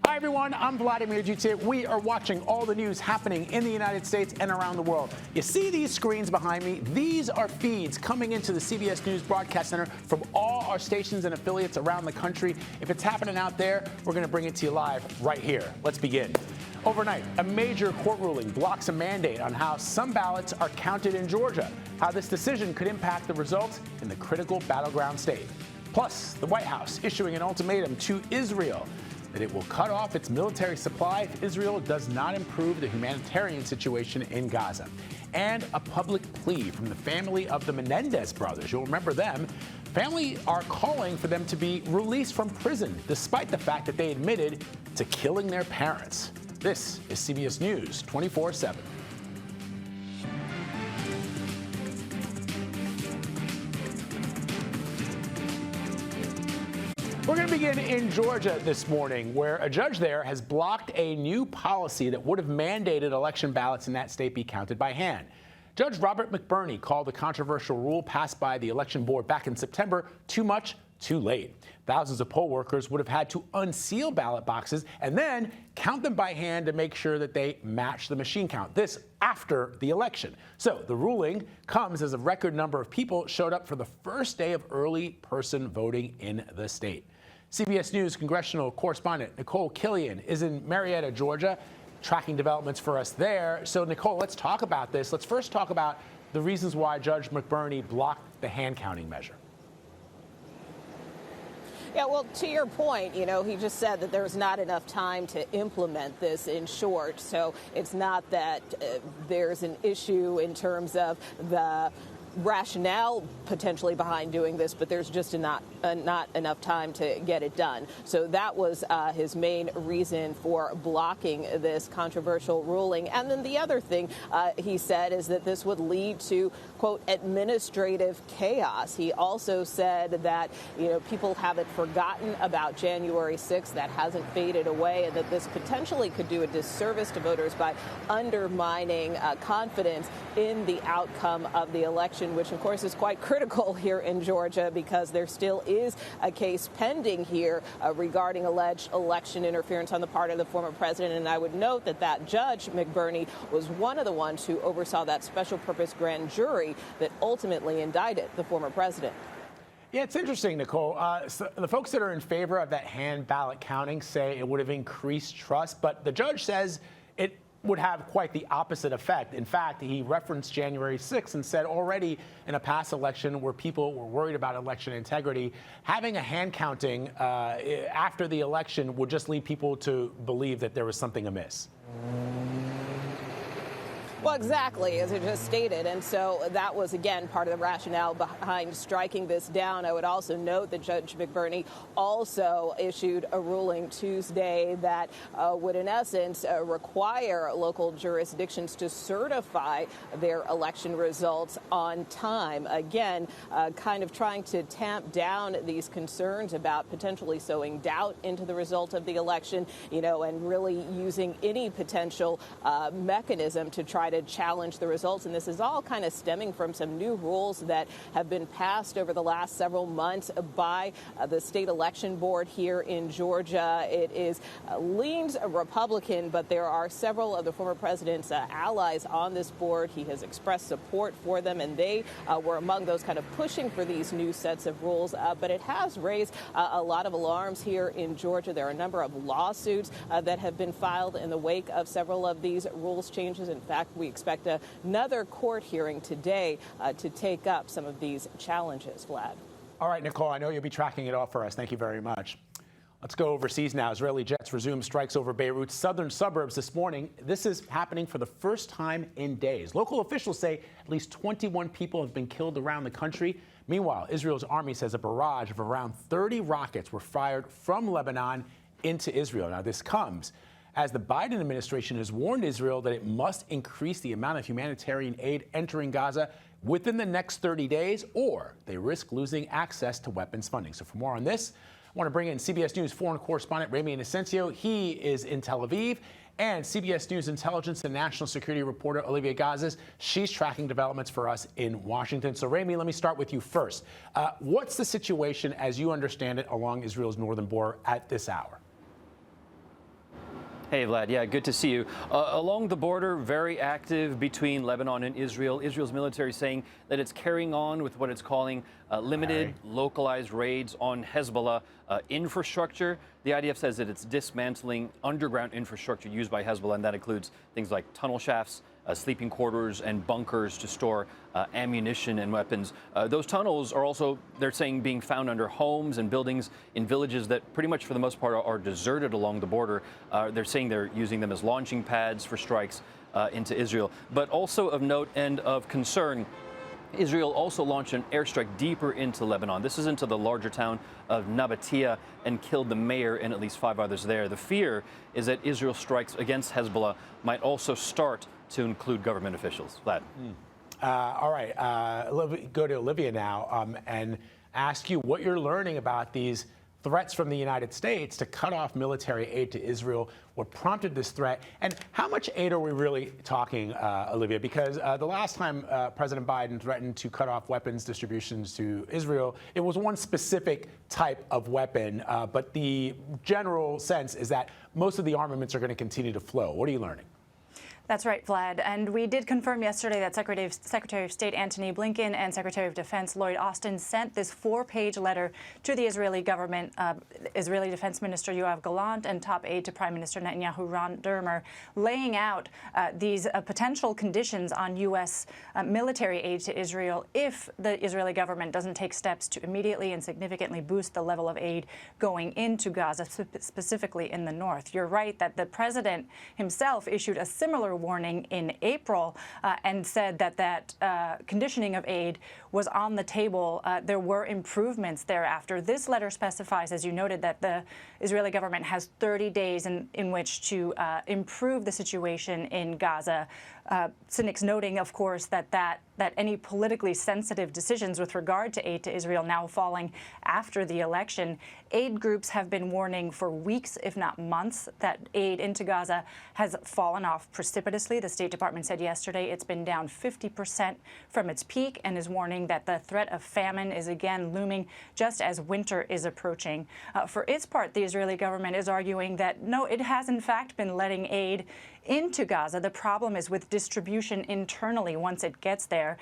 Hi, everyone. I'm Vladimir Jutsic. We are watching all the news happening in the United States and around the world. You see these screens behind me? These are feeds coming into the CBS News Broadcast Center from all our stations and affiliates around the country. If it's happening out there, we're going to bring it to you live right here. Let's begin. Overnight, a major court ruling blocks a mandate on how some ballots are counted in Georgia, how this decision could impact the results in the critical battleground state. Plus, the White House issuing an ultimatum to Israel that it will cut off its military supply if Israel does not improve the humanitarian situation in Gaza. And a public plea from the family of the Mendez Brothers. You'll remember them. Family are calling for them to be released from prison, despite the fact that they admitted to killing their parents. This is CBS News 24/7. We're going to begin in Georgia this morning, where a judge there has blocked a new policy that would have mandated election ballots in that state be counted by hand. Judge Robert McBurney called the controversial rule passed by the election board back in September too much, too late. Thousands of poll workers would have had to unseal ballot boxes and then count them by hand to make sure that they match the machine count. This after the election. So the ruling comes as a record number of people showed up for the first day of early person voting in the state. CBS News congressional correspondent Nicole Killian is in Marietta, Georgia, tracking developments for us there. So, Nicole, let's talk about this. Let's first talk about the reasons why Judge McBurney blocked the hand counting measure. Yeah, well, to your point, he just said that there's not enough time to implement this, in short. So it's not that there's an issue in terms of the rationale potentially behind doing this, but there's just not enough time to get it done. So that was his main reason for blocking this controversial ruling. And then the other thing he said is that this would lead to, quote, administrative chaos. He also said that, people haven't forgotten about January 6th. That hasn't faded away, and that this potentially could do a disservice to voters by undermining confidence in the outcome of the election, which, of course, is quite critical here in Georgia because there still is a case pending here regarding alleged election interference on the part of the former president. And I would note that Judge McBurney was one of the ones who oversaw that special purpose grand jury that ultimately indicted the former president. Yeah, it's interesting, Nicole. So the folks that are in favor of that hand ballot counting say it would have increased trust, but the judge says it would have quite the opposite effect. In fact, he referenced January 6th and said already in a past election where people were worried about election integrity, having a hand counting after the election would just lead people to believe that there was something amiss. Well, exactly, as I just stated. And so that was, again, part of the rationale behind striking this down. I would also note that Judge McBurney also issued a ruling Tuesday that would, in essence, require local jurisdictions to certify their election results on time. Again, kind of trying to tamp down these concerns about potentially sowing doubt into the result of the election, and really using any potential mechanism to try to challenge the results. And this is all kind of stemming from some new rules that have been passed over the last several months by the state election board here in Georgia. It leans Republican, but there are several of the former president's allies on this board. He has expressed support for them, and they were among those kind of pushing for these new sets of rules. But it has raised a lot of alarms here in Georgia. There are a number of lawsuits that have been filed in the wake of several of these rules changes. In fact, we expect another court hearing today to take up some of these challenges, Vlad. All right, Nicole, I know you'll be tracking it all for us. Thank you very much. Let's go overseas now. Israeli jets resumed strikes over Beirut's southern suburbs this morning. This is happening for the first time in days. Local officials say at least 21 people have been killed around the country. Meanwhile, Israel's army says a barrage of around 30 rockets were fired from Lebanon into Israel. Now, this comes as the Biden administration has warned Israel that it must increase the amount of humanitarian aid entering Gaza within the next 30 days, or they risk losing access to weapons funding. So for more on this, I want to bring in CBS News foreign correspondent Ramy Inocencio. He is in Tel Aviv. And CBS News intelligence and national security reporter Olivia Gazis. She's tracking developments for us in Washington. So, Ramy, let me start with you first. What's the situation, as you understand it, along Israel's northern border at this hour? Hey, Vlad. Yeah, good to see you. Along the border, very active between Lebanon and Israel. Israel's military saying that it's carrying on with what it's calling limited, localized raids on Hezbollah infrastructure. The IDF says that it's dismantling underground infrastructure used by Hezbollah, and that includes things like tunnel shafts, sleeping quarters, and bunkers to store ammunition and weapons. Those tunnels are also, they're saying, being found under homes and buildings in villages that pretty much for the most part are deserted along the border. They're saying they're using them as launching pads for strikes into Israel. But also of note and of concern, Israel also launched an airstrike deeper into Lebanon. This is into the larger town of Nabatea and killed the mayor and at least 5 others there. The fear is that Israel's strikes against Hezbollah might also start to include government officials. Vlad. All right. Go to Olivia now and ask you what you're learning about these threats from the United States to cut off military aid to Israel. What prompted this threat? And how much aid are we really talking, Olivia? Because the last time President Biden threatened to cut off weapons distributions to Israel, it was one specific type of weapon. But the general sense is that most of the armaments are going to continue to flow. What are you learning? That's right, Vlad. And we did confirm yesterday that Secretary of State Antony Blinken and Secretary of Defense Lloyd Austin sent this 4-page letter to the Israeli government, Israeli Defense Minister Yoav Gallant and top aide to Prime Minister Netanyahu, Ron Dermer, laying out these potential conditions on U.S. military aid to Israel if the Israeli government doesn't take steps to immediately and significantly boost the level of aid going into Gaza, specifically in the north. You're right that the president himself issued a similar warning in April and said that conditioning of aid was on the table. There were improvements thereafter. This letter specifies, as you noted, that the Israeli government has 30 days in which to improve the situation in Gaza. Cynics noting, of course, that any politically sensitive decisions with regard to aid to Israel now falling after the election. Aid groups have been warning for weeks, if not months, that aid into Gaza has fallen off precipitously. The State Department said yesterday it's been down 50% from its peak and is warning that the threat of famine is again looming just as winter is approaching. For its part, the Israeli government is arguing that no, it has in fact been letting aid into Gaza. The problem is with distribution internally once it gets there.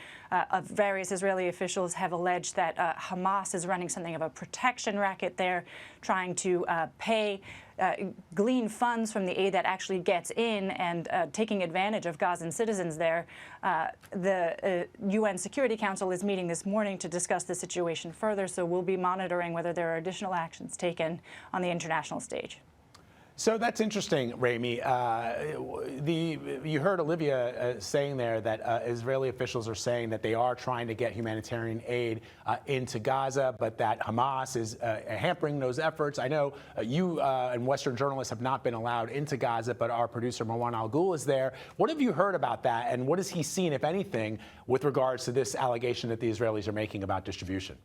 Various Israeli officials have alleged that Hamas is running something of a protection racket there, trying to glean funds from the aid that actually gets in and taking advantage of Gazan citizens there. The UN Security Council is meeting this morning to discuss the situation further, so we'll be monitoring whether there are additional actions taken on the international stage. So that's interesting, Rami. You heard Olivia saying there that Israeli officials are saying that they are trying to get humanitarian aid into Gaza, but that Hamas is hampering those efforts. I know you and Western journalists have not been allowed into Gaza, but our producer Marwan Al-Ghul is there. What have you heard about that, and what has he seen, if anything, with regards to this allegation that the Israelis are making about distribution?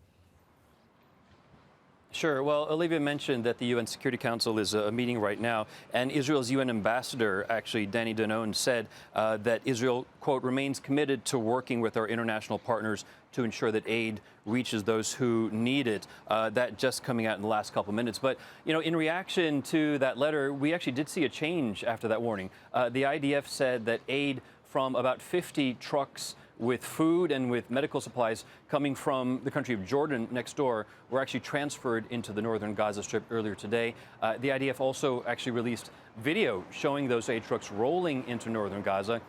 Sure. Well, Olivia mentioned that the UN Security Council is meeting right now, and Israel's UN ambassador, actually, Danny Danon, said that Israel, quote, remains committed to working with our international partners to ensure that aid reaches those who need it. That just coming out in the last couple of minutes. But, you know, in reaction to that letter, we actually did see a change after that warning. The IDF said that aid from about 50 trucks with food and with medical supplies coming from the country of Jordan next door were actually transferred into the northern Gaza Strip earlier today. The IDF also actually released video showing those aid trucks rolling into northern Gaza.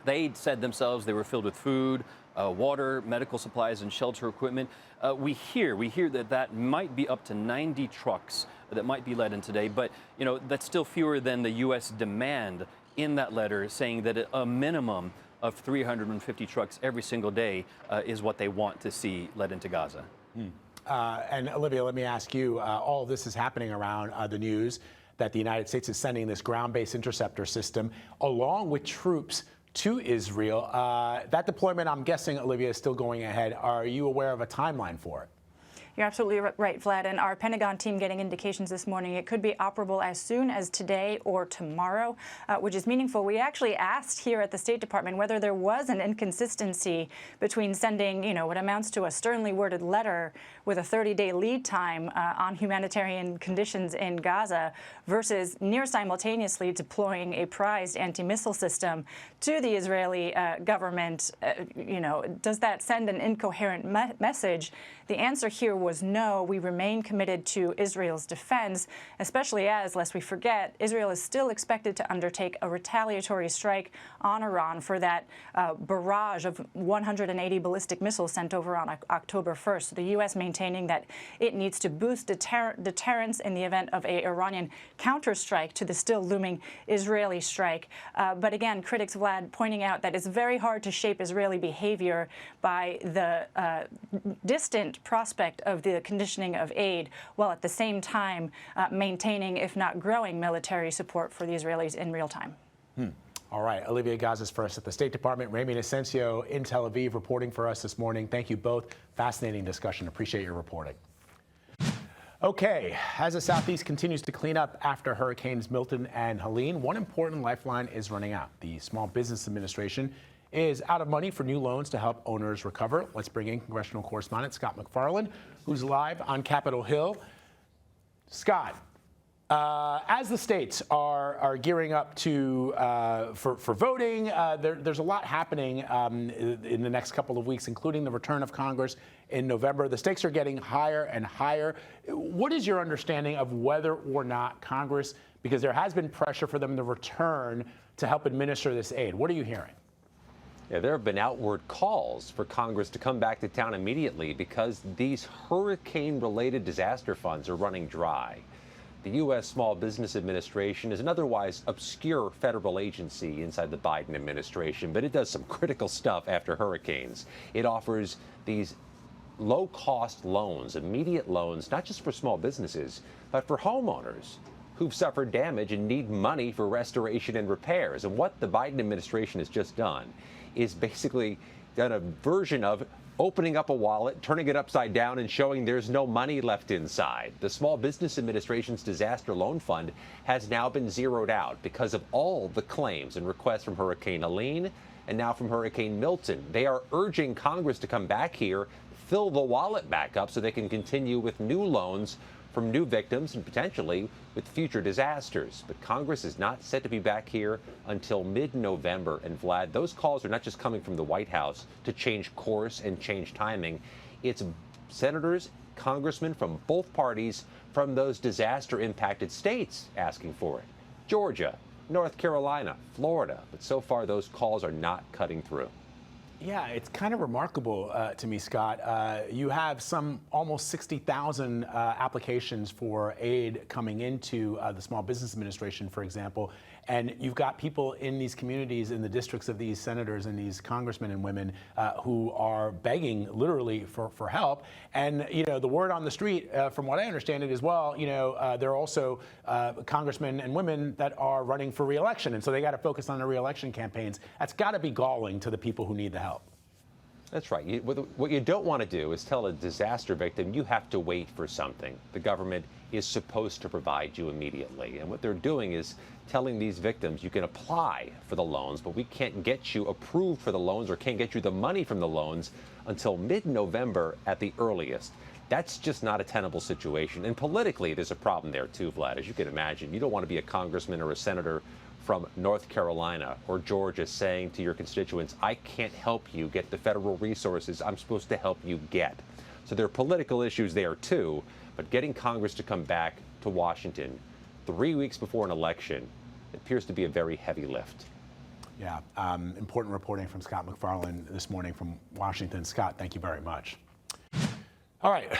They said themselves they were filled with food, water, medical supplies, and shelter equipment. We hear that might be up to 90 trucks that might be let in today, but you know that's still fewer than the U.S. demand in that letter, saying that a minimum of 350 trucks every single day is what they want to see led into Gaza. And Olivia, let me ask you, all of this is happening around the news that the United States is sending this ground-based interceptor system along with troops to Israel. That deployment, I'm guessing, Olivia, is still going ahead. Are you aware of a timeline for it? You're absolutely right, Vlad. And our Pentagon team getting indications this morning it could be operable as soon as today or tomorrow, which is meaningful. We actually asked here at the State Department whether there was an inconsistency between sending, what amounts to a sternly worded letter with a 30-day lead time on humanitarian conditions in Gaza versus near simultaneously deploying a prized anti-missile system to the Israeli government. Does that send an incoherent message? The answer here was no. We remain committed to Israel's defense, especially as, lest we forget, Israel is still expected to undertake a retaliatory strike on Iran for that barrage of 180 ballistic missiles sent over on October 1st. So the U.S. maintaining that it needs to boost deterrence in the event of an Iranian counterstrike to the still looming Israeli strike. But again, critics, Vlad, pointing out that it's very hard to shape Israeli behavior by the distant prospect of the conditioning of aid, while at the same time maintaining, if not growing, military support for the Israelis in real time. All right, Olivia Gazis first at the State Department, Ramy Inocencio in Tel Aviv reporting for us this morning. Thank you both. Fascinating discussion. Appreciate your reporting. Okay, as the Southeast continues to clean up after Hurricanes Milton and Helene, one important lifeline is running out. The Small Business Administration is out of money for new loans to help owners recover. Let's bring in congressional correspondent Scott McFarland, who's live on Capitol Hill. Scott, as the states are gearing up to for voting, there's a lot happening in the next couple of weeks, including the return of Congress in November. The stakes are getting higher and higher. What is your understanding of whether or not Congress, because there has been pressure for them to return to help administer this aid? What are you hearing? Yeah, there have been outward calls for Congress to come back to town immediately because these hurricane-related disaster funds are running dry. The U.S. Small Business Administration is an otherwise obscure federal agency inside the Biden administration, but it does some critical stuff after hurricanes. It offers these low-cost loans, immediate loans, not just for small businesses, but for homeowners who've suffered damage and need money for restoration and repairs. And what the Biden administration has just done is basically done a version of opening up a wallet, turning it upside down, and showing there's no money left inside. The Small Business Administration's Disaster Loan Fund has now been zeroed out because of all the claims and requests from Hurricane Helene and now from Hurricane Milton. They are urging Congress to come back here, fill the wallet back up so they can continue with new loans from new victims and potentially with future disasters. But Congress is not set to be back here until mid-November. And Vlad, those calls are not just coming from the White House to change course and change timing. It's senators, congressmen from both parties from those disaster-impacted states asking for it. Georgia, North Carolina, Florida. But so far, those calls are not cutting through. Yeah, it's kind of remarkable to me, Scott. You have some almost 60,000 applications for aid coming into the Small Business Administration, for example. And you've got people in these communities, in the districts of these senators and these congressmen and women who are begging literally for help. And, the word on the street, from what I understand it as well, there are also congressmen and women that are running for re-election. And so they got to focus on their re-election campaigns. That's got to be galling to the people who need the help. That's right. What you don't want to do is tell a disaster victim you have to wait for something. The government is supposed to provide you immediately. And what they're doing is telling these victims you can apply for the loans, but we can't get you approved for the loans or can't get you the money from the loans until mid-November at the earliest. That's just not a tenable situation. And politically, there's a problem there too, Vlad. As you can imagine, you don't want to be a congressman or a senator from North Carolina or Georgia saying to your constituents, I can't help you get the federal resources I'm supposed to help you get. So there are political issues there too, but getting Congress to come back to Washington 3 weeks before an election appears to be a very heavy lift. Yeah, important reporting from Scott McFarland this morning from Washington. Scott, thank you very much. All right,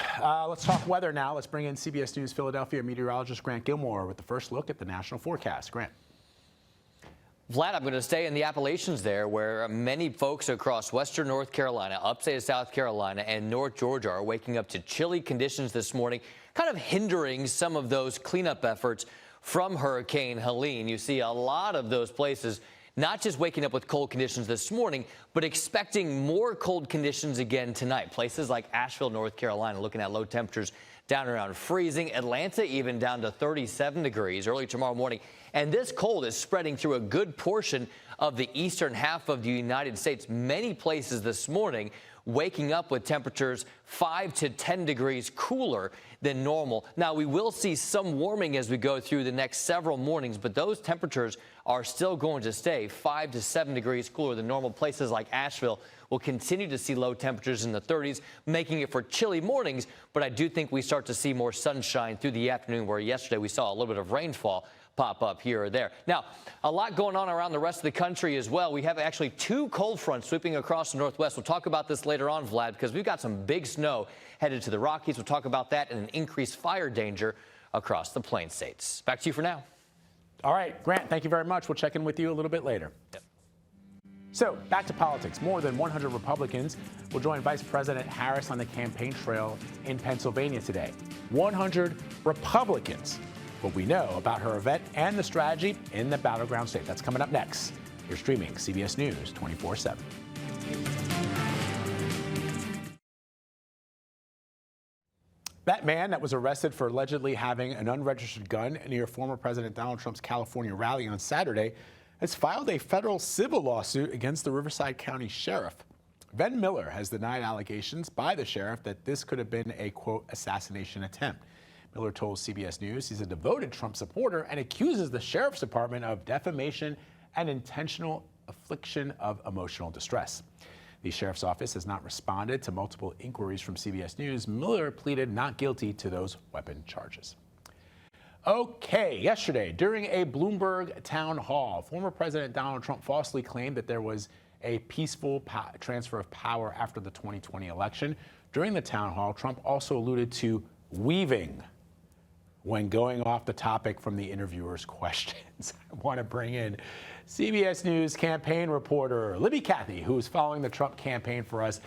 let's talk weather now. Let's bring in CBS News Philadelphia meteorologist Grant Gilmore with the first look at the national forecast. Grant. Vlad, I'm going to stay in the Appalachians there, where many folks across western North Carolina, upstate of South Carolina, and North Georgia are waking up to chilly conditions this morning, kind of hindering some of those cleanup efforts from Hurricane Helene. You see a lot of those places not just waking up with cold conditions this morning, but expecting more cold conditions again tonight. Places like Asheville, North Carolina, looking at low temperatures down around freezing. Atlanta even down to 37 degrees early tomorrow morning. And this cold is spreading through a good portion of the eastern half of the United States. Many places this morning waking up with temperatures 5 to 10 degrees cooler than normal. Now, we will see some warming as we go through the next several mornings, but those temperatures are still going to stay 5 to 7 degrees cooler than normal. Places like Asheville will continue to see low temperatures in the 30s, making it for chilly mornings. But I do think we start to see more sunshine through the afternoon, where yesterday we saw a little bit of rainfall pop up here or there. Now, a lot going on around the rest of the country as well. We have actually 2 cold fronts sweeping across the Northwest. We'll talk about this later on, Vlad, because we've got some big snow headed to the Rockies. We'll talk about that and an increased fire danger across the Plains states. Back to you for now. All right, Grant, thank you very much. We'll check in with you a little bit later. Yep. So back to politics. More than 100 Republicans will join Vice President Harris on the campaign trail in Pennsylvania today. 100 Republicans. What we know about her event and the strategy in the battleground state. That's coming up next. You're streaming CBS News 24/7. That man that was arrested for allegedly having an unregistered gun near former President Donald Trump's California rally on Saturday has filed a federal civil lawsuit against the Riverside County Sheriff. Ben Miller has denied allegations by the sheriff that this could have been a, quote, assassination attempt. Miller told CBS News he's a devoted Trump supporter and accuses the sheriff's department of defamation and intentional infliction of emotional distress. The sheriff's office has not responded to multiple inquiries from CBS News. Miller pleaded not guilty to those weapon charges. Okay, yesterday, during a Bloomberg town hall, former President Donald Trump falsely claimed that there was a peaceful transfer of power after the 2020 election. During the town hall, Trump also alluded to weaving when going off the topic from the interviewer's questions. I want to bring in CBS News campaign reporter Libby Cathy, who is following the Trump campaign for us.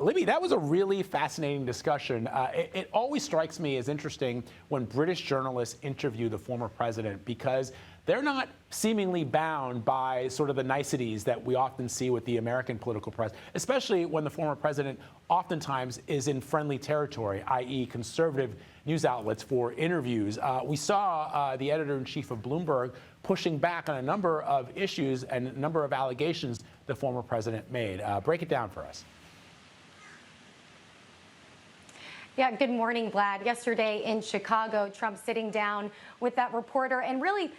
Libby, that was a really fascinating discussion. It always strikes me as interesting when British journalists interview the former president, because they're not seemingly bound by sort of the niceties that we often see with the American political press, especially when the former president oftentimes is in friendly territory, i.e. conservative news outlets for interviews. We saw the editor-in-chief of Bloomberg pushing back on a number of issues and a number of allegations the former president made. Break it down for us. Yeah, good morning, Vlad. Yesterday in Chicago, Trump sitting down with that reporter and really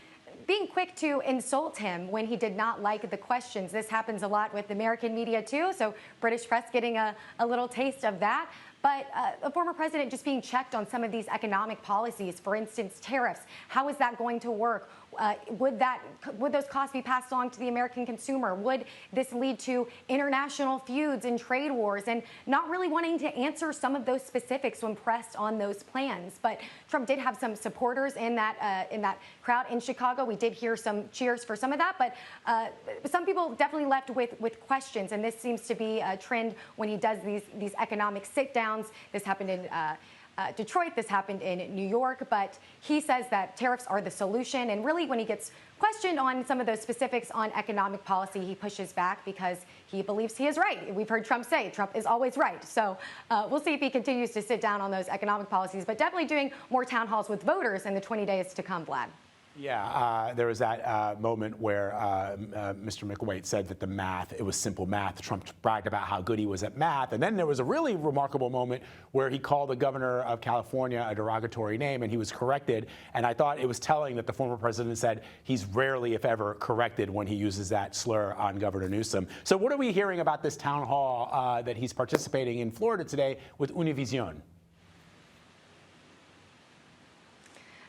being quick to insult him when he did not like the questions. This happens a lot with American media, too, so British press getting a little taste of that. But the former president just being checked on some of these economic policies, for instance, tariffs. How is that going to work? Would those costs be passed along to the American consumer? Would this lead to international feuds and trade wars? And not really wanting to answer some of those specifics when pressed on those plans. But Trump did have some supporters in that crowd in Chicago. We did hear some cheers for some of that, but some people definitely left with questions. And this seems to be a trend when he does these economic sit-downs. This happened in Detroit. This happened in New York. But he says that tariffs are the solution. And really, when he gets questioned on some of those specifics on economic policy, he pushes back because he believes he is right. We've heard Trump say Trump is always right. So we'll see if he continues to sit down on those economic policies, but definitely doing more town halls with voters in the 20 days to come, Vlad. Yeah, there was that moment where Mr. McWait said that the math, it was simple math. Trump bragged about how good he was at math. And then there was a really remarkable moment where he called the governor of California a derogatory name, and he was corrected. And I thought it was telling that the former president said he's rarely, if ever, corrected when he uses that slur on Governor Newsom. So what are we hearing about this town hall that he's participating in Florida today with Univision?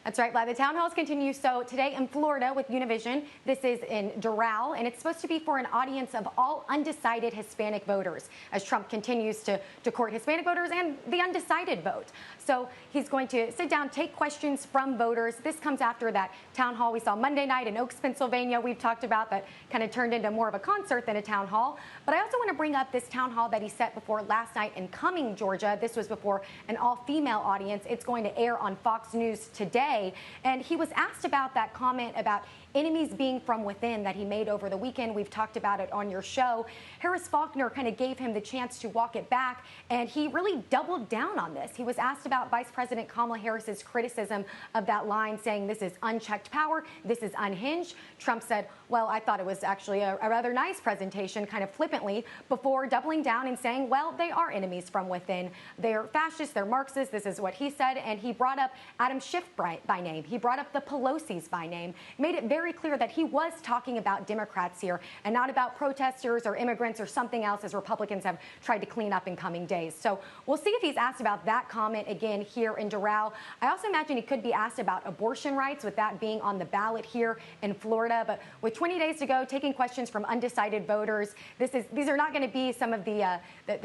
That's right, Vlad. The town halls continue. So today in Florida with Univision, this is in Doral, and it's supposed to be for an audience of all undecided Hispanic voters as Trump continues to court Hispanic voters and the undecided vote. So he's going to sit down, take questions from voters. This comes after that town hall we saw Monday night in Oaks, Pennsylvania. We've talked about that kind of turned into more of a concert than a town hall. But I also want to bring up this town hall that he set before last night in Cumming, Georgia. This was before an all-female audience. It's going to air on Fox News today. day. And he was asked about that comment about enemies being from within that he made over the weekend. We've talked about it on your show. Harris Faulkner kind of gave him the chance to walk it back, and he really doubled down on this. He was asked about Vice President Kamala Harris's criticism of that line, saying this is unchecked power, this is unhinged. Trump said, well, I thought it was actually a rather nice presentation, kind of flippantly, before doubling down and saying, well, they are enemies from within. They're fascists, they're Marxists, this is what he said, and he brought up Adam Schiff by name. He brought up the Pelosi's by name, made it very clear that he was talking about Democrats here and not about protesters or immigrants or something else, as Republicans have tried to clean up in coming days. So we'll see if he's asked about that comment again here in Doral. I also imagine he could be asked about abortion rights, with that being on the ballot here in Florida. But with 20 days to go, taking questions from undecided voters, these are not going to be some of the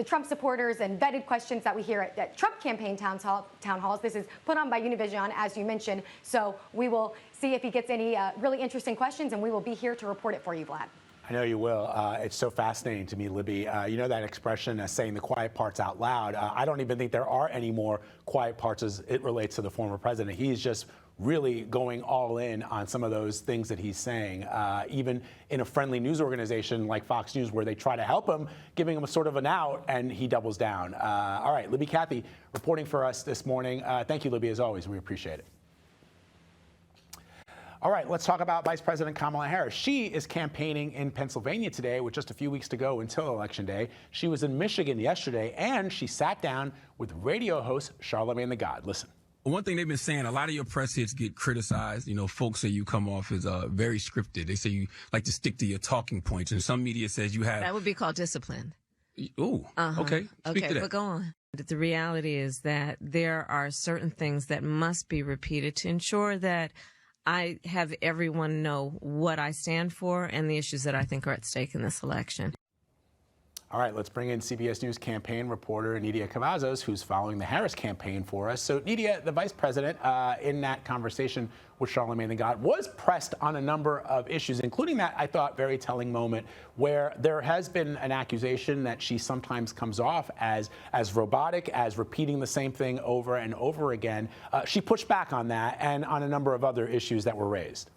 Trump supporters and vetted questions that we hear at Trump campaign town halls. This is put on by Univision, as you mentioned. So we will see if he gets any really interesting questions, and we will be here to report it for you, Vlad. I know you will. It's so fascinating to me, Libby. You know that expression, saying the quiet parts out loud. I don't even think there are any more quiet parts as it relates to the former president. He's just really going all in on some of those things that he's saying, even in a friendly news organization like Fox News, where they try to help him, giving him a sort of an out, and he doubles down. All right, Libby Cathy reporting for us this morning. Thank you, Libby, as always. We appreciate it. All right, let's talk about Vice President Kamala Harris. She is campaigning in Pennsylvania today with just a few weeks to go until Election Day. She was in Michigan yesterday, and she sat down with radio host Charlamagne the God. Listen. One thing they've been saying, a lot of your press hits get criticized. You know, folks say you come off as very scripted. They say you like to stick to your talking points. And some media says you have... That would be called discipline. Ooh, okay. Speak to that. But go on. The reality is that there are certain things that must be repeated to ensure that I have everyone know what I stand for and the issues that I think are at stake in this election. All right, let's bring in CBS News campaign reporter Nidia Cavazos, who's following the Harris campaign for us. So, Nidia, the vice president, in that conversation with Charlamagne the God, was pressed on a number of issues, including that, I thought, very telling moment where there has been an accusation that she sometimes comes off as robotic, as repeating the same thing over and over again. She pushed back on that and on a number of other issues that were raised.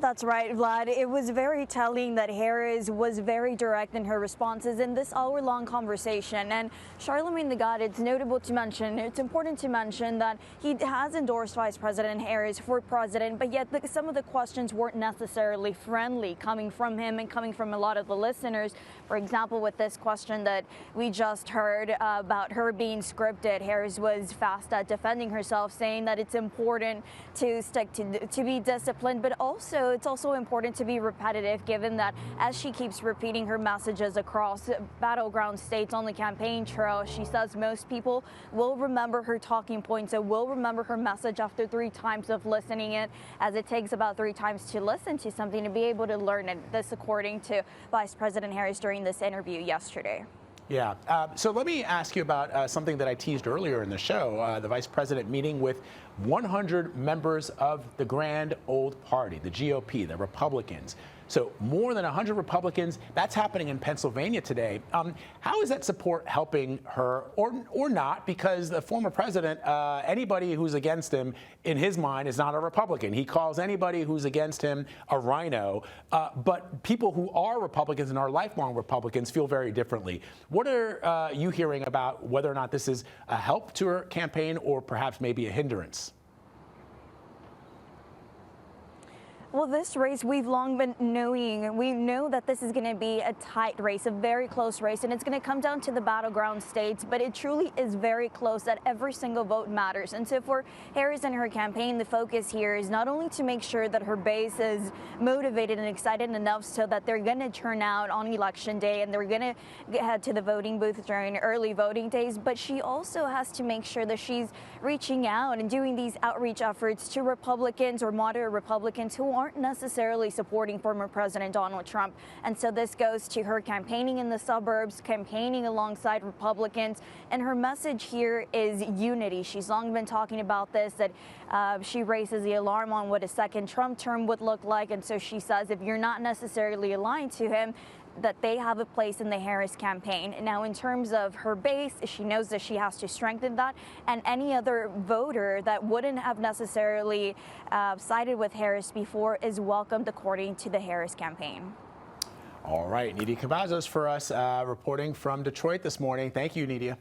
That's right, Vlad. It was very telling that Harris was very direct in her responses in this hour-long conversation. And Charlamagne the God, it's important to mention that he has endorsed Vice President Harris for president, but yet some of the questions weren't necessarily friendly coming from him and coming from a lot of the listeners. For example, with this question that we just heard about her being scripted, Harris was fast at defending herself, saying that it's important to stick to be disciplined, but also it's also important to be repetitive, given that as she keeps repeating her messages across battleground states on the campaign trail, she says most people will remember her talking points and will remember her message after 3 times of listening it, as it takes about 3 times to listen to something to be able to learn it. This according to Vice President Harris during this interview yesterday. Yeah. So let me ask you about something that I teased earlier in the show, the vice president meeting with 100 members of the Grand Old Party, the GOP, the Republicans. So more than 100 Republicans. That's happening in Pennsylvania today. How is that support helping her or not? Because the former president, anybody who's against him, in his mind, is not a Republican. He calls anybody who's against him a rhino. But people who are Republicans and are lifelong Republicans feel very differently. What are you hearing about whether or not this is a help to her campaign or perhaps maybe a hindrance? Well, this race we've long been knowing. We know that this is going to be a tight race, a very close race, and it's going to come down to the battleground states, but it truly is very close, that every single vote matters. And so for Harris and her campaign, the focus here is not only to make sure that her base is motivated and excited enough so that they're going to turn out on Election Day and they're going to head to the voting booth during early voting days, but she also has to make sure that she's reaching out and doing these outreach efforts to Republicans or moderate Republicans who aren't necessarily supporting former President Donald Trump. And so this goes to her campaigning in the suburbs, campaigning alongside Republicans. And her message here is unity. She's long been talking about this, that she raises the alarm on what a second Trump term would look like. And so she says, if you're not necessarily aligned to him, that they have a place in the Harris campaign. Now, in terms of her base, she knows that she has to strengthen that, and any other voter that wouldn't have necessarily sided with Harris before is welcomed, according to the Harris campaign. All right, Nidia Cavazos for us, reporting from Detroit this morning. Thank you, Nidia.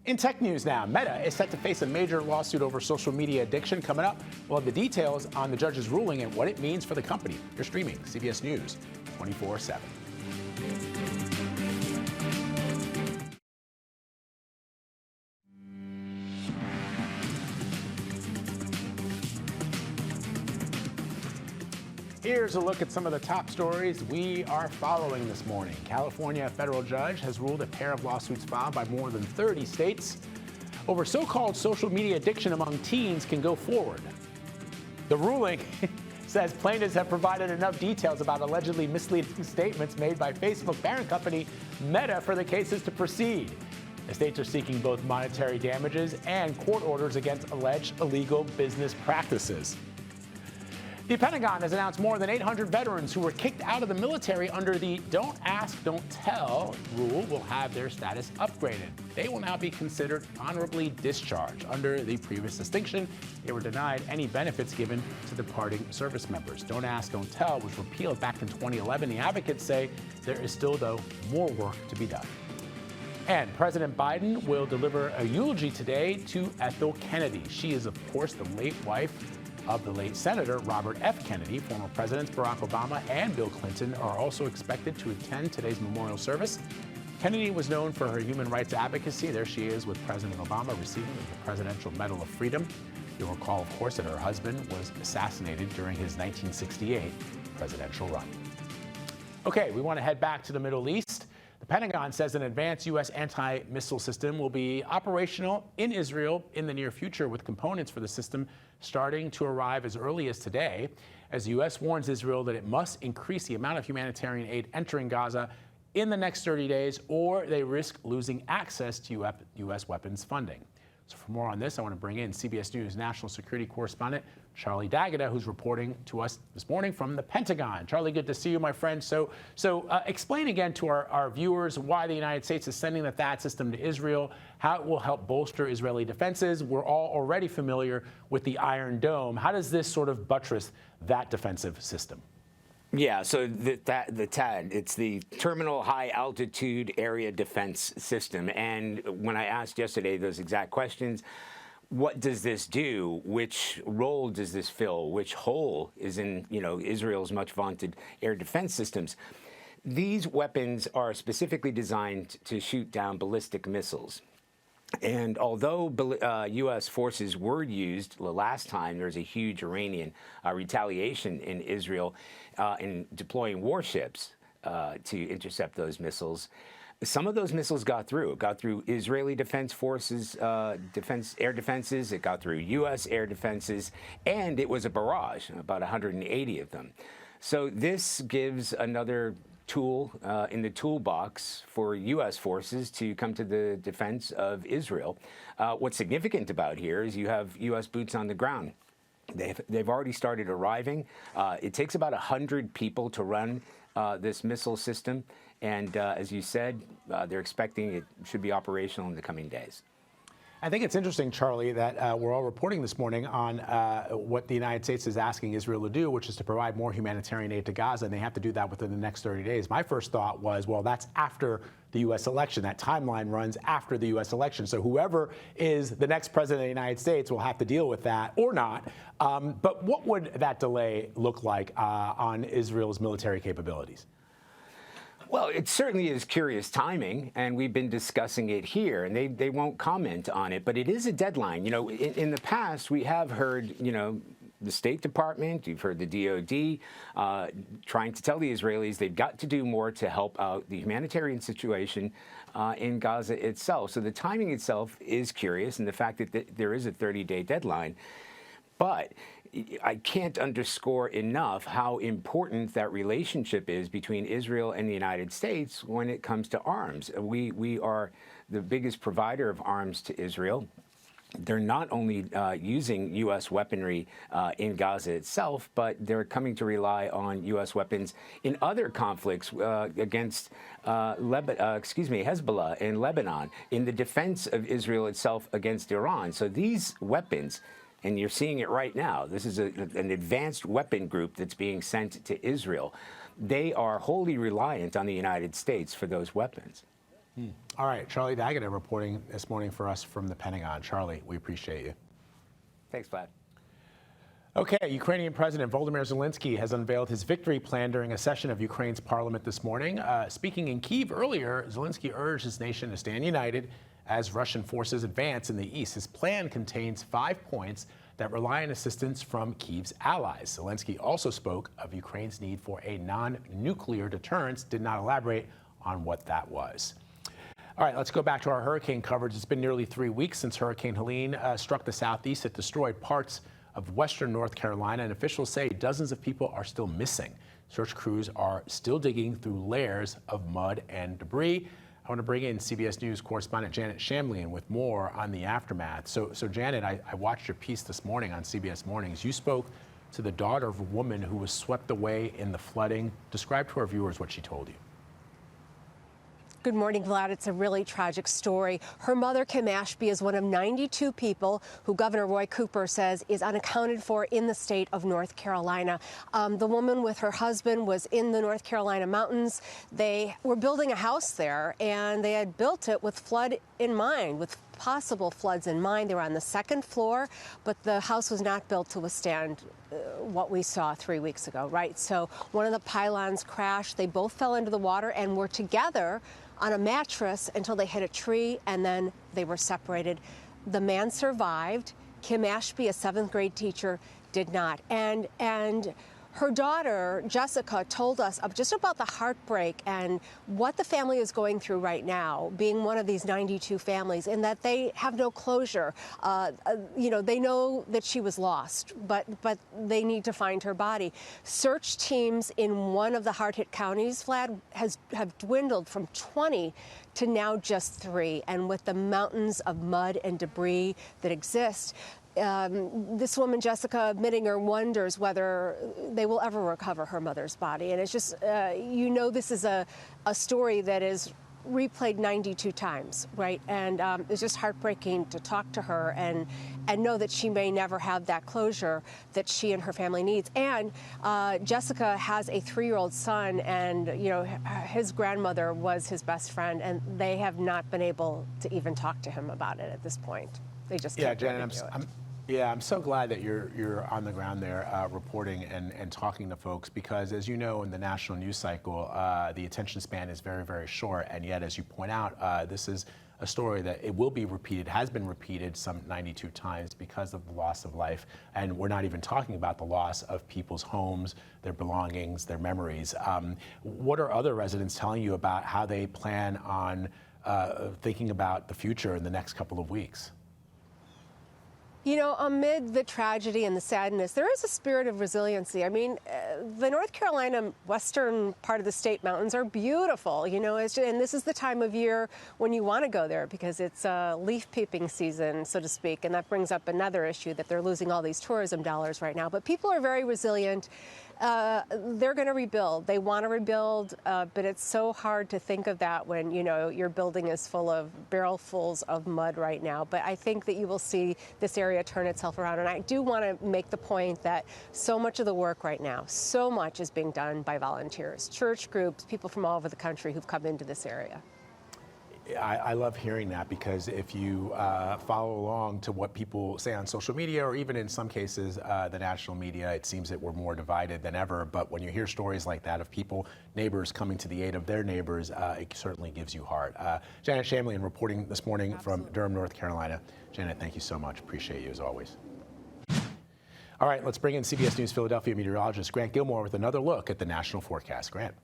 In tech news now, Meta is set to face a major lawsuit over social media addiction. Coming up, we'll have the details on the judge's ruling and what it means for the company. You're streaming CBS News 24/7. Here's a look at some of the top stories we are following this morning. California federal judge has ruled a pair of lawsuits filed by more than 30 states over so-called social media addiction among teens can go forward. The ruling says plaintiffs have provided enough details about allegedly misleading statements made by Facebook parent company Meta for the cases to proceed. The states are seeking both monetary damages and court orders against alleged illegal business practices. The Pentagon has announced more than 800 veterans who were kicked out of the military under the Don't Ask, Don't Tell rule will have their status upgraded. They will now be considered honorably discharged. Under the previous distinction, they were denied any benefits given to departing service members. Don't Ask, Don't Tell was repealed back in 2011. The advocates say there is still, though, more work to be done. And President Biden will deliver a eulogy today to Ethel Kennedy. She is, of course, the late wife of the late Senator Robert F. Kennedy. Former Presidents Barack Obama and Bill Clinton are also expected to attend today's memorial service. Kennedy was known for her human rights advocacy. There she is with President Obama receiving the Presidential Medal of Freedom. You'll recall, of course, that her husband was assassinated during his 1968 presidential run. Okay, we want to head back to the Middle East. The Pentagon says an advanced U.S. anti-missile system will be operational in Israel in the near future, with components for the system starting to arrive as early as today, as the U.S. warns Israel that it must increase the amount of humanitarian aid entering Gaza in the next 30 days, or they risk losing access to U.S. weapons funding. So for more on this, I want to bring in CBS News national security correspondent Charlie D'Agata, who's reporting to us this morning from the Pentagon. Charlie, good to see you, my friend. So explain again to our viewers why the United States is sending the THAAD system to Israel, how it will help bolster Israeli defenses. We're all already familiar with the Iron Dome. How does this sort of buttress that defensive system? Yeah, so the THAAD, it's the Terminal High Altitude Area Defense System. And when I asked yesterday those exact questions, what does this do? Which role does this fill? Which hole is in, Israel's much vaunted air defense systems? These weapons are specifically designed to shoot down ballistic missiles. And although U.S. forces were used the last time, there was a huge Iranian retaliation in Israel in deploying warships to intercept those missiles. Some of those missiles got through. It got through Israeli Defense Forces, air defenses. It got through U.S. air defenses, and it was a barrage, about 180 of them. So this gives another tool in the toolbox for U.S. forces to come to the defense of Israel. What's significant about here is you have U.S. boots on the ground. They've already started arriving. It takes about 100 people to run this missile system. And as you said, they're expecting it should be operational in the coming days. I think it's interesting, Charlie, that we're all reporting this morning on what the United States is asking Israel to do, which is to provide more humanitarian aid to Gaza, and they have to do that within the next 30 days. My first thought was, well, that's after the U.S. election. That timeline runs after the U.S. election. So whoever is the next president of the United States will have to deal with that or not. But what would that delay look like on Israel's military capabilities? Well, it certainly is curious timing, and we've been discussing it here, and they won't comment on it, but it is a deadline. In the past, we have heard, the State Department, you've heard the DOD trying to tell the Israelis they've got to do more to help out the humanitarian situation in Gaza itself. So the timing itself is curious, and the fact that there is a 30-day deadline. But I can't underscore enough how important that relationship is between Israel and the United States when it comes to arms. We are the biggest provider of arms to Israel. they're not only using U.S. weaponry in Gaza itself, but they're coming to rely on U.S. weapons in other conflicts against Hezbollah in Lebanon, in the defense of Israel itself against Iran. So these weapons, and you're seeing it right now, this is an advanced weapon group that's being sent to Israel. They are wholly reliant on the United States for those weapons. All right, Charlie Daggett reporting this morning for us from the Pentagon. Charlie, we appreciate you. Thanks, Vlad. Okay, Ukrainian President Volodymyr Zelensky has unveiled his victory plan during a session of Ukraine's parliament this morning. Speaking in Kyiv earlier, Zelensky urged his nation to stand united as Russian forces advance in the east. His plan contains 5 points that rely on assistance from Kyiv's allies. Zelensky also spoke of Ukraine's need for a non-nuclear deterrence, did not elaborate on what that was. All right, let's go back to our hurricane coverage. It's been nearly 3 weeks since Hurricane Helene struck the southeast. It destroyed parts of western North Carolina, and officials say dozens of people are still missing. Search crews are still digging through layers of mud and debris. I want to bring in CBS News correspondent Janet Shamlian with more on the aftermath. So Janet, I watched your piece this morning on CBS Mornings. You spoke to the daughter of a woman who was swept away in the flooding. Describe to our viewers what she told you. Good morning, Vlad. It's a really tragic story. Her mother, Kim Ashby, is one of 92 people who Governor Roy Cooper says is unaccounted for in the state of North Carolina. The woman with her husband was in the North Carolina mountains. They were building a house there, and they had built it with flood in mind, with possible floods in mind. They were on the second floor, but the house was not built to withstand what we saw 3 weeks ago, right? So one of the pylons crashed. They both fell into the water and were together on a mattress until they hit a tree, and then they were separated. The man survived. Kim Ashby, a 7th grade teacher, did not. And her daughter, Jessica, told us just about the heartbreak and what the family is going through right now, being one of these 92 families, and that they have no closure. They know that she was lost, but they need to find her body. Search teams in one of the hard-hit counties, Vlad, have dwindled from 20 to now just 3. And with the mountains of mud and debris that exist, this woman, Jessica Mittinger, wonders whether they will ever recover her mother's body. And it's just, this is a story that is replayed 92 times, right? And it's just heartbreaking to talk to her and know that she may never have that closure that she and her family needs. And Jessica has a 3-year-old son, and his grandmother was his best friend, and they have not been able to even talk to him about it at this point. They just can't Janet, I'm so glad that you're on the ground there reporting and talking to folks, because as you know, in the national news cycle, the attention span is very, very short. And yet, as you point out, this is a story that it will be repeated, has been repeated some 92 times because of the loss of life. And we're not even talking about the loss of people's homes, their belongings, their memories. What are other residents telling you about how they plan on thinking about the future in the next couple of weeks? Amid the tragedy and the sadness, there is a spirit of resiliency. I mean, the North Carolina western part of the state mountains are beautiful, and this is the time of year when you want to go there because it's leaf peeping season, so to speak. And that brings up another issue, that they're losing all these tourism dollars right now. But people are very resilient. They're going to rebuild. They want to rebuild, but it's so hard to think of that when, your building is full of barrelfuls of mud right now. But I think that you will see this area turn itself around. And I do want to make the point that so much of the work right now, so much is being done by volunteers, church groups, people from all over the country who've come into this area. I love hearing that, because if you follow along to what people say on social media, or even in some cases the national media, it seems that we're more divided than ever. But when you hear stories like that of people, neighbors coming to the aid of their neighbors, it certainly gives you heart. Janet Shamlian reporting this morning from Durham, North Carolina. Janet, thank you so much. Appreciate you as always. All right, let's bring in CBS News Philadelphia meteorologist Grant Gilmore with another look at the national forecast. Grant.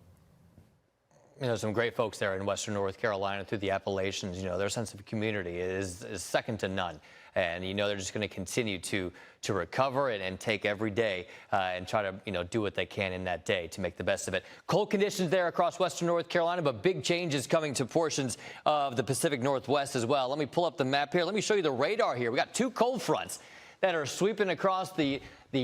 some great folks there in Western North Carolina through the Appalachians. Their sense of community is second to none. And, they're just going to continue to recover and take every day and try to, do what they can in that day to make the best of it. Cold conditions there across Western North Carolina, but big changes coming to portions of the Pacific Northwest as well. Let me pull up the map here. Let me show you the radar here. We got two cold fronts that are sweeping across the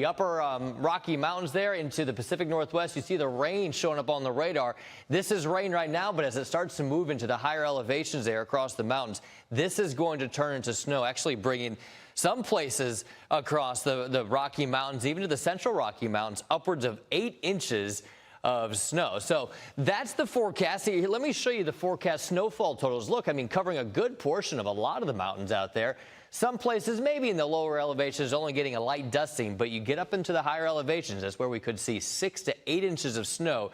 upper Rocky Mountains there into the Pacific Northwest. You see the rain showing up on the radar. This is rain right now, but as it starts to move into the higher elevations there across the mountains, this is going to turn into snow, actually bringing some places across the Rocky Mountains, even to the central Rocky Mountains, upwards of 8 inches of snow. So that's the forecast. Here, let me show you the forecast snowfall totals. Look, covering a good portion of a lot of the mountains out there. Some places, maybe in the lower elevations, only getting a light dusting, but you get up into the higher elevations. That's where we could see 6 to 8 inches of snow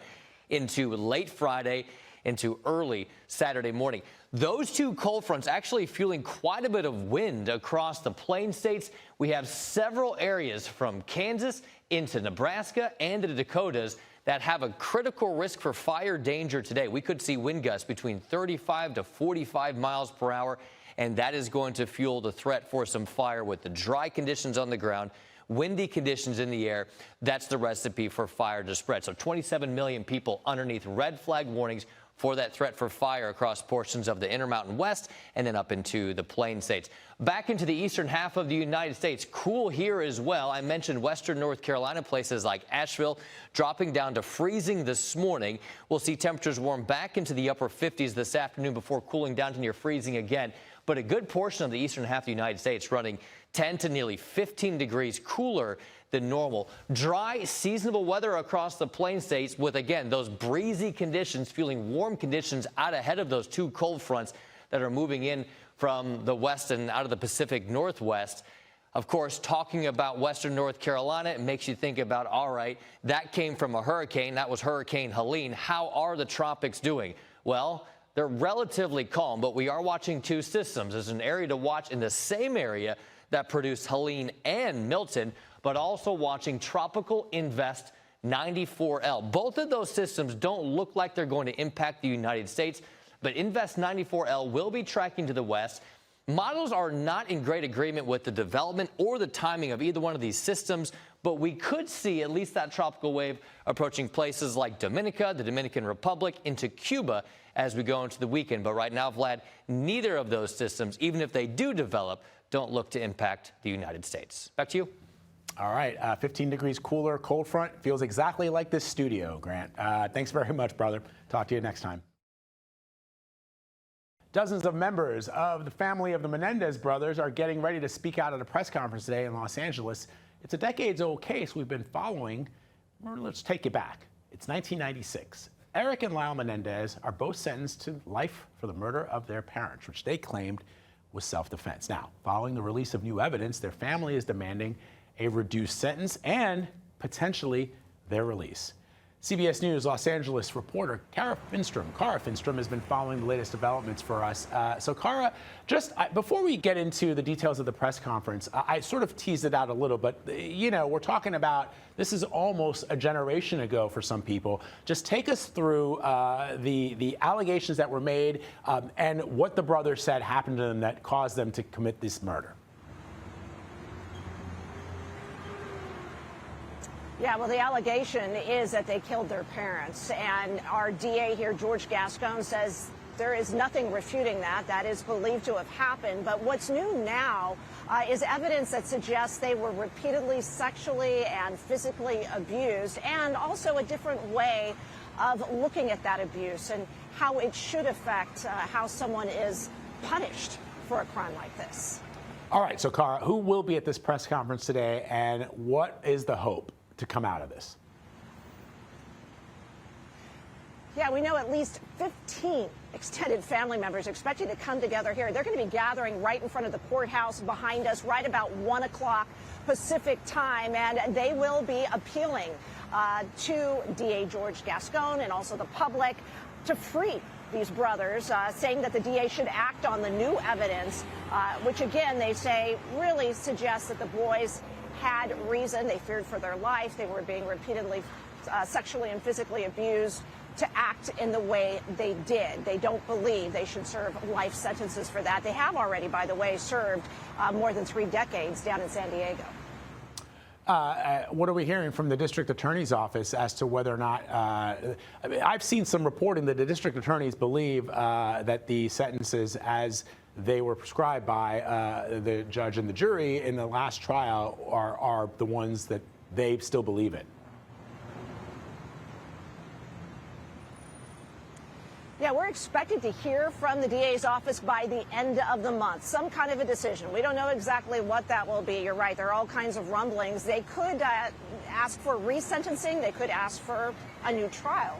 into late Friday, into early Saturday morning. Those two cold fronts actually fueling quite a bit of wind across the plain states. We have several areas from Kansas into Nebraska and the Dakotas that have a critical risk for fire danger today. We could see wind gusts between 35 to 45 miles per hour. And that is going to fuel the threat for some fire with the dry conditions on the ground, windy conditions in the air. That's the recipe for fire to spread. So 27 million people underneath red flag warnings for that threat for fire across portions of the Intermountain West and then up into the plain states. Back into the eastern half of the United States, cool here as well. I mentioned Western North Carolina, places like Asheville dropping down to freezing this morning. We'll see temperatures warm back into the upper 50s this afternoon before cooling down to near freezing again. But a good portion of the eastern half of the United States running 10 to nearly 15 degrees cooler than normal. Dry, seasonable weather across the plain states with, again, those breezy conditions fueling warm conditions out ahead of those two cold fronts that are moving in from the west and out of the Pacific Northwest. Of course, talking about Western North Carolina, it makes you think about, all right, that came from a hurricane. That was Hurricane Helene. How are the tropics doing? Well, they're relatively calm, but we are watching two systems. There's an area to watch in the same area that produced Helene and Milton, but also watching Tropical Invest 94L. Both of those systems don't look like they're going to impact the United States, but Invest 94L will be tracking to the west. Models are not in great agreement with the development or the timing of either one of these systems, but we could see at least that tropical wave approaching places like Dominica, the Dominican Republic, into Cuba as we go into the weekend. But right now, Vlad, neither of those systems, even if they do develop, don't look to impact the United States. Back to you. All right, 15 degrees cooler, cold front. Feels exactly like this studio, Grant. Thanks very much, brother. Talk to you next time. Dozens of members of the family of the Mendez brothers are getting ready to speak out at a press conference today in Los Angeles. It's a decades-old case we've been following. Let's take you back. It's 1996. Eric and Lyle Menendez are both sentenced to life for the murder of their parents, which they claimed was self-defense. Now, following the release of new evidence, their family is demanding a reduced sentence and potentially their release. CBS News Los Angeles reporter Cara Finstrom has been following the latest developments for us. So Cara, just before we get into the details of the press conference, I sort of teased it out a little, but we're talking about this is almost a generation ago for some people. Just take us through the allegations that were made and what the brothers said happened to them that caused them to commit this murder. Yeah, well, the allegation is that they killed their parents. And our DA here, George Gascon, says there is nothing refuting that. That is believed to have happened. But what's new now is evidence that suggests they were repeatedly sexually and physically abused, and also a different way of looking at that abuse and how it should affect how someone is punished for a crime like this. All right, so Cara, who will be at this press conference today, and what is the hope to come out of this? Yeah, we know at least 15 extended family members expected to come together here. They're going to be gathering right in front of the courthouse behind us right about 1 o'clock Pacific time, and they will be appealing to DA George Gascon and also the public to free these brothers, saying that the DA should act on the new evidence, which again they say really suggests that the boys had reason. They feared for their life. They were being repeatedly sexually and physically abused to act in the way they did. They don't believe they should serve life sentences for that. They have already, by the way, served more than 3 decades down in San Diego. What are we hearing from the district attorney's office as to whether or not, I've seen some reporting that the district attorneys believe that the sentences as they were prescribed by the judge and the jury in the last trial are the ones that they still believe in. Yeah, we're expected to hear from the DA's office by the end of the month, some kind of a decision. We don't know exactly what that will be. You're right. There are all kinds of rumblings. They could ask for resentencing. They could ask for a new trial.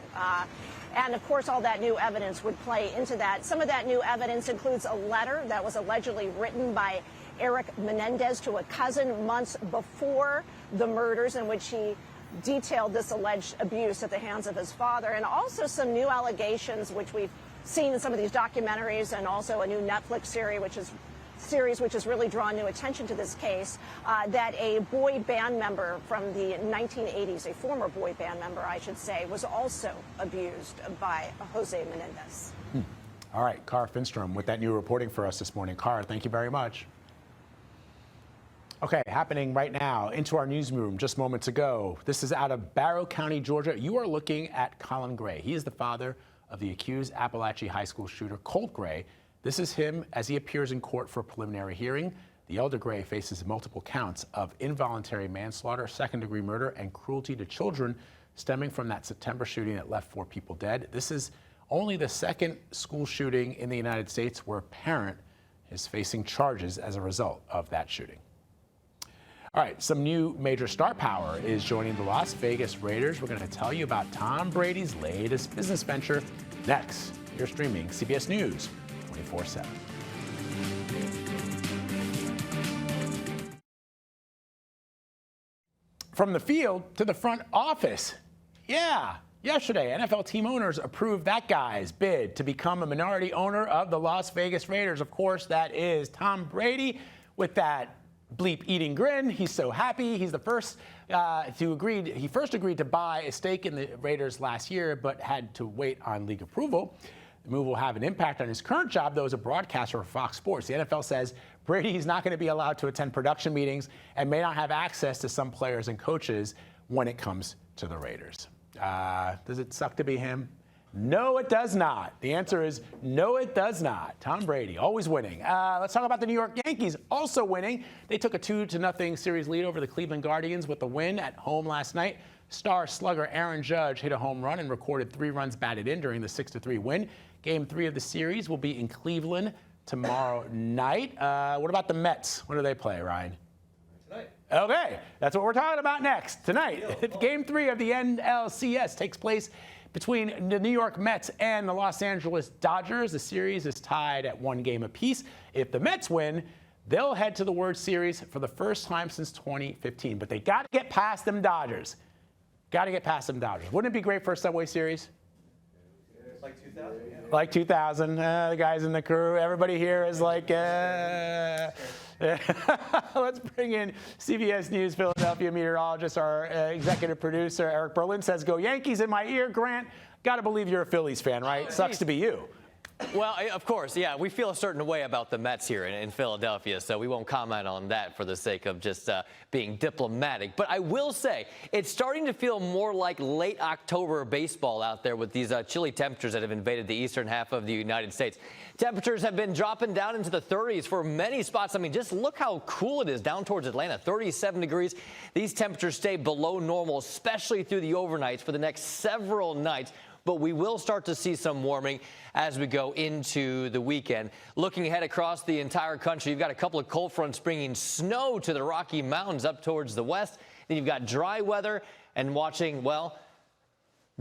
And, of course, all that new evidence would play into that. Some of that new evidence includes a letter that was allegedly written by Eric Menendez to a cousin months before the murders, in which he detailed this alleged abuse at the hands of his father, and also some new allegations, which we've seen in some of these documentaries, and also a new Netflix series which has really drawn new attention to this case, that a boy band member from the 1980s, a former boy band member, I should say, was also abused by Jose Menendez. All right, Cara Finstrom with that new reporting for us this morning. Cara, thank you very much. Okay, happening right now into our newsroom just moments ago. This is out of Barrow County, Georgia. You are looking at Colin Gray. He is the father of the accused Appalachia High School shooter, Colt Gray. This is him as he appears in court for a preliminary hearing. The elder Gray faces multiple counts of involuntary manslaughter, second-degree murder, and cruelty to children stemming from that September shooting that left 4 people dead. This is only the second school shooting in the United States where a parent is facing charges as a result of that shooting. All right, some new major star power is joining the Las Vegas Raiders. We're going to tell you about Tom Brady's latest business venture next. You're streaming CBS News 24/7. From the field to the front office. Yeah, yesterday, NFL team owners approved that guy's bid to become a minority owner of the Las Vegas Raiders. Of course, that is Tom Brady with that bleep-eating grin. He's so happy. He's the first to agree. He first agreed to buy a stake in the Raiders last year, but had to wait on league approval. The move will have an impact on his current job, though, as a broadcaster for Fox Sports. The NFL says Brady is not going to be allowed to attend production meetings and may not have access to some players and coaches when it comes to the Raiders. Does it suck to be him? No, it does not. The answer is no, it does not. Tom Brady, always winning. Let's talk about the New York Yankees, also winning. They took a 2-0 series lead over the Cleveland Guardians with the win at home last night. Star slugger Aaron Judge hit a home run and recorded 3 runs batted in during the 6-3 win. Game 3 of the series will be in Cleveland tomorrow night. What about the Mets? When do they play, Ryan? Tonight. Okay, that's what we're talking about next. Tonight, Game 3 of the NLCS takes place between the New York Mets and the Los Angeles Dodgers. The series is tied at 1 game apiece. If the Mets win, they'll head to the World Series for the first time since 2015. But they got to get past them Dodgers. Got to get past them Dodgers. Wouldn't it be great for a Subway Series? It's like 2000. Yeah. Like 2000. The guys in the crew, everybody here is like, Let's bring in CBS News Philadelphia meteorologist, our executive producer, Eric Berlin says, go Yankees in my ear. Grant, got to believe you're a Phillies fan, right? Sucks to be you. Well, of course, yeah. We feel a certain way about the Mets here in Philadelphia, so we won't comment on that for the sake of just being diplomatic. But I will say it's starting to feel more like late October baseball out there with these chilly temperatures that have invaded the eastern half of the United States. Temperatures have been dropping down into the 30s for many spots. I mean, just look how cool it is down towards Atlanta, 37 degrees. These temperatures stay below normal, especially through the overnights for the next several nights. But we will start to see some warming as we go into the weekend. Looking ahead across the entire country, you've got a couple of cold fronts bringing snow to the Rocky Mountains up towards the west. Then you've got dry weather and watching, well,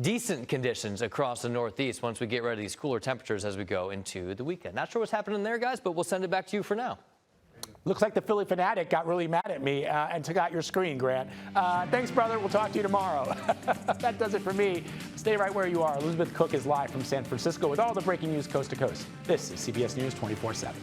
decent conditions across the Northeast once we get rid of these cooler temperatures as we go into the weekend. Not sure what's happening there, guys, but we'll send it back to you for now. Looks like the Philly fanatic got really mad at me and took out your screen, Grant. Thanks, brother. We'll talk to you tomorrow. That does it for me. Stay right where you are. Elizabeth Cook is live from San Francisco with all the breaking news coast to coast. This is CBS News 24/7.